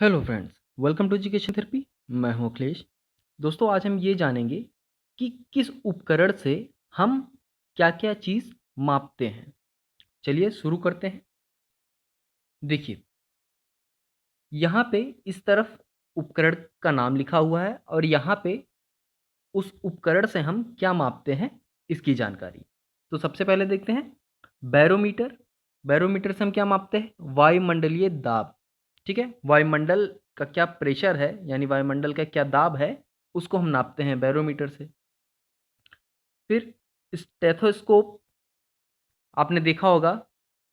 Hello friends, welcome to education therapy. मैं हूं अखिलेश। दोस्तों, आज हम ये जानेंगे कि किस उपकरण से हम क्या-क्या चीज़ मापते हैं। चलिए शुरू करते हैं। देखिए, यहाँ पे इस तरफ उपकरण का नाम लिखा हुआ है और यहाँ पे उस उपकरण से हम क्या मापते हैं, इसकी जानकारी। तो सबसे पहले देखते हैं बैरोमीटर। बैरोमीटर से हम क्या मापते हैं? वायुमंडलीय दाब। ठीक है? वायुमंडल का क्या प्रेशर है, यानी वायुमंडल का क्या दाब है, उसको हम नापते हैं बैरोमीटर से। फिर स्टेथोस्कोप, आपने देखा होगा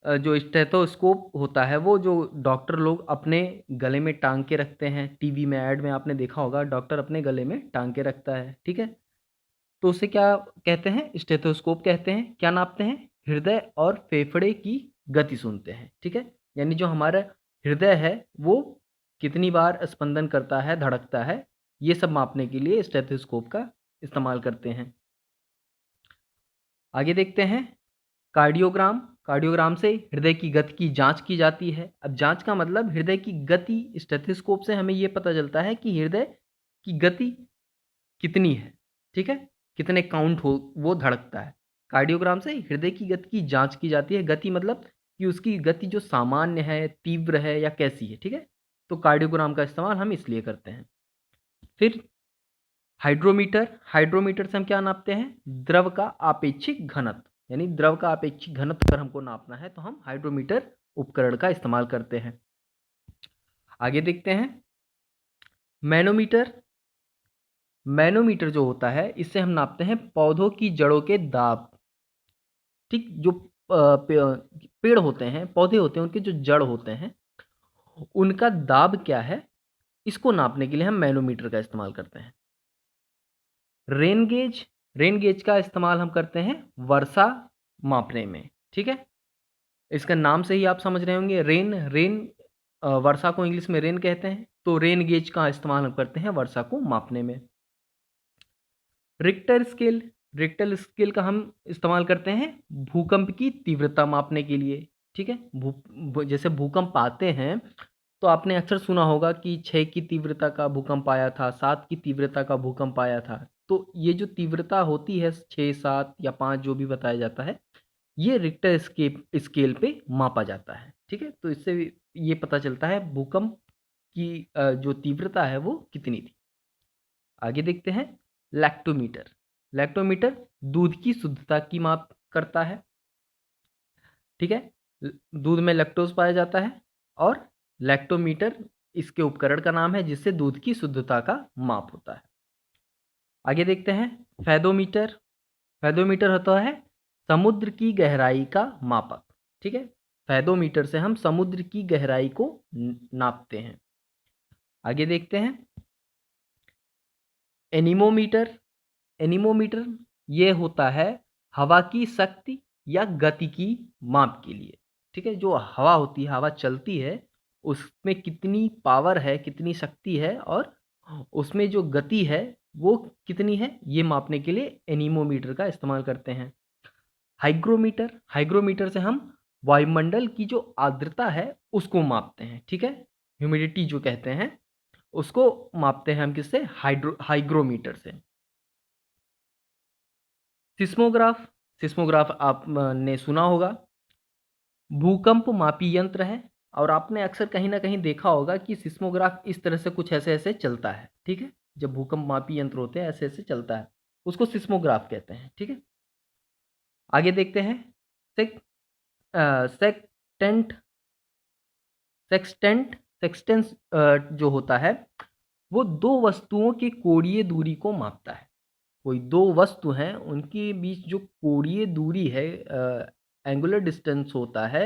जो स्टेथोस्कोप होता है वो जो डॉक्टर लोग अपने गले में टांग के रखते हैं। टीवी में ऐड में आपने देखा होगा, डॉक्टर अपने गले में टांग के रखता है। ठीक है? तो उसे क्या कहते हैं? स्टेथोस्कोप कहते हैं। क्या नापते हैं? हृदय और फेफड़े की गति सुनते हैं। ठीक है? यानी जो हमारा हृदय है वो कितनी बार स्पंदन करता है, धड़कता है, ये सब मापने के लिए स्टेथोस्कोप का इस्तेमाल करते हैं। आगे देखते हैं कार्डियोग्राम। कार्डियोग्राम से हृदय की गति की जांच की जाती है। अब जांच का मतलब हृदय की गति, स्टेथोस्कोप से हमें ये पता चलता है कि हृदय की गति कितनी है। ठीक है? कितने काउंट हो वो धड़कता है। कार्डियोग्राम से हृदय की गति की जांच की जाती है। गति मतलब कि उसकी गति जो सामान्य है, तीव्र है या कैसी है। ठीक है? तो कार्डियोग्राम का इस्तेमाल हम इसलिए करते हैं। फिर हाइड्रोमीटर। हाइड्रोमीटर से हम क्या नापते हैं? द्रव का आपेक्षिक घनत्व। यानी द्रव का आपेक्षिक घनत्व अगर हमको नापना है तो हम हाइड्रोमीटर उपकरण का इस्तेमाल करते हैं। आगे देखते हैं मैनोमीटर। मैनोमीटर जो होता है इससे हम नापते हैं पौधों की जड़ों के दाब। ठीक, जो पेड़ होते हैं, पौधे होते हैं, उनके जो जड़ होते हैं, उनका दाब क्या है, इसको नापने के लिए हम मैनोमीटर का इस्तेमाल करते हैं। Rain gauge. रेन गेज का इस्तेमाल हम करते हैं वर्षा मापने में। ठीक है? इसका नाम से ही आप समझ रहे होंगे, रेन रेन वर्षा को इंग्लिश में रेन कहते हैं, तो रेन गेज का इस्तेमाल हम करते हैं वर्षा को मापने में। Richter scale. रिक्टर स्केल का हम इस्तेमाल करते हैं भूकंप की तीव्रता मापने के लिए। ठीक है? जैसे भूकंप आते हैं तो आपने अक्सर सुना होगा कि 6 की तीव्रता का भूकंप आया था, 7 की तीव्रता का भूकंप आया था। तो ये जो तीव्रता होती है 6, 7 या 5 जो भी बताया जाता है, ये रिक्टर स्केल पे मापा जाता है। ठीक है? तो इससे ये पता चलता है भूकंप की जो तीव्रता है वो कितनी थी। आगे देखते हैं लैक्टोमीटर। लैक्टोमीटर दूध की शुद्धता की माप करता है। ठीक है? दूध में लैक्टोज पाया जाता है और लैक्टोमीटर इसके उपकरण का नाम है जिससे दूध की शुद्धता का माप होता है। आगे देखते हैं फेदोमीटर। फेदोमीटर होता है समुद्र की गहराई का मापक। ठीक है? फेदोमीटर से हम समुद्र की गहराई को नापते हैं। आगे देखते हैं एनीमोमीटर। एनीमोमीटर ये होता है हवा की शक्ति या गति की माप के लिए। ठीक है? जो हवा होती है, हवा चलती है, उसमें कितनी पावर है, कितनी शक्ति है और उसमें जो गति है वो कितनी है, ये मापने के लिए एनीमोमीटर का इस्तेमाल करते हैं। हाइग्रोमीटर। हाइग्रोमीटर से हम वायुमंडल की जो आर्द्रता है उसको मापते हैं। ठीक है? ह्यूमिडिटी जो कहते हैं उसको मापते हैं हम किससे? हाइग्रोमीटर से। सिस्मोग्राफ। सिस्मोग्राफ आपने सुना होगा, भूकंप मापी यंत्र है और आपने अक्सर कहीं ना कहीं देखा होगा कि सिस्मोग्राफ इस तरह से कुछ ऐसे ऐसे चलता है। ठीक है? जब भूकंप मापी यंत्र होते हैं ऐसे ऐसे चलता है, उसको सिस्मोग्राफ कहते हैं। ठीक है? आगे देखते हैं सेक सेक्टेंट। सेक्सटेंट सेक्सटेंस जो होता है वो दो वस्तुओं की कोणीय दूरी को मापता है। कोई दो वस्तु हैं, उनके बीच जो कोणीय दूरी है, एंगुलर डिस्टेंस होता है,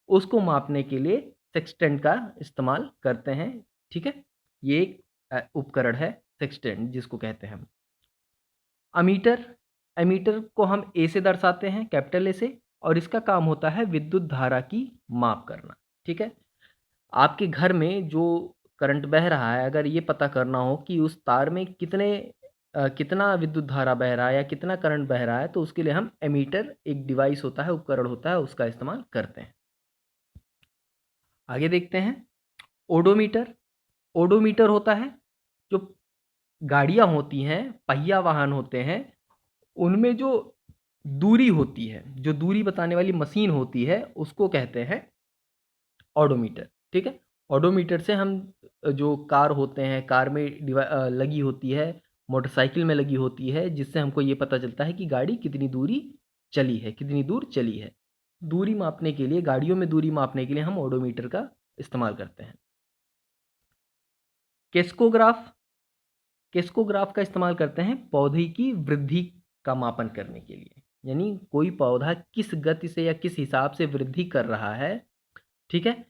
उसको मापने के लिए सेक्सटेंट का इस्तेमाल करते हैं। ठीक है? ये एक उपकरण है सेक्सटेंट जिसको कहते हैं हम। अमीटर। एमीटर को हम ए से दर्शाते हैं, कैपिटल ए से, और इसका काम होता है विद्युत धारा की माप करना। ठीक है? आपके घर में जो करंट बह रहा है, अगर ये पता करना हो कि उस तार में कितना विद्युत धारा बह रहा है या कितना करंट बह रहा है, तो उसके लिए हम एमीटर, एक डिवाइस होता है, उपकरण होता है, उसका इस्तेमाल करते हैं। आगे देखते हैं ओडोमीटर। ओडोमीटर होता है, जो गाड़ियाँ होती हैं, पहिया वाहन होते हैं, उनमें जो दूरी होती है, जो दूरी बताने वाली मशीन होती है, उसको कहते हैं ओडोमीटर। ठीक है, ओडोमीटर से हम जो कार होते हैं, कार में लगी होती है, मोटरसाइकिल में लगी होती है, जिससे हमको ये पता चलता है कि गाड़ी कितनी दूरी चली है, कितनी दूर चली है। दूरी मापने के लिए, गाड़ियों में दूरी मापने के लिए हम ओडोमीटर का इस्तेमाल करते हैं। केस्कोग्राफ, केस्कोग्राफ का इस्तेमाल करते हैं पौधे की वृद्धि का मापन करने के लिए, यानी कोई पौधा किस गति से या किस हिसाब से वृद्धि कर रहा है, ठीक है,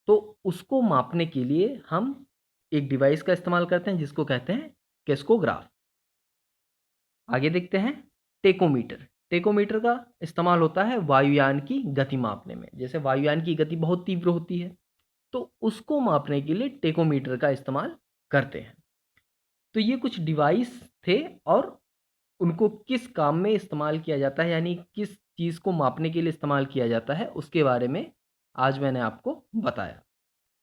तो उसको मापने के लिए हम एक डिवाइस का इस्तेमाल करते हैं जिसको कहते हैं केस्कोग्राफ। आगे देखते हैं टेकोमीटर। टेकोमीटर का इस्तेमाल होता है वायुयान की गति मापने में। जैसे वायुयान की गति बहुत तीव्र होती है, तो उसको मापने के लिए टेकोमीटर का इस्तेमाल करते हैं। तो ये कुछ डिवाइस थे, और उनको किस काम में इस्तेमाल किया जाता है, यानी किस चीज़ को मापने के लिए इस्तेमाल किया जाता है, उसके बारे में आज मैंने आपको बताया।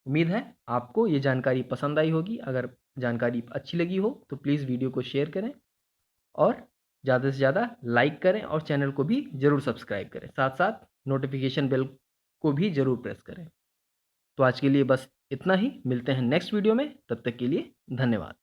उम्मीद है आपको ये जानकारी पसंद आई होगी। अगर जानकारी अच्छी लगी हो तो प्लीज़ वीडियो को शेयर करें, और ज़्यादा से ज़्यादा लाइक करें, और चैनल को भी ज़रूर सब्सक्राइब करें। साथ साथ नोटिफिकेशन बेल को भी ज़रूर प्रेस करें। तो आज के लिए बस इतना ही। मिलते हैं नेक्स्ट वीडियो में, तब तक के लिए धन्यवाद।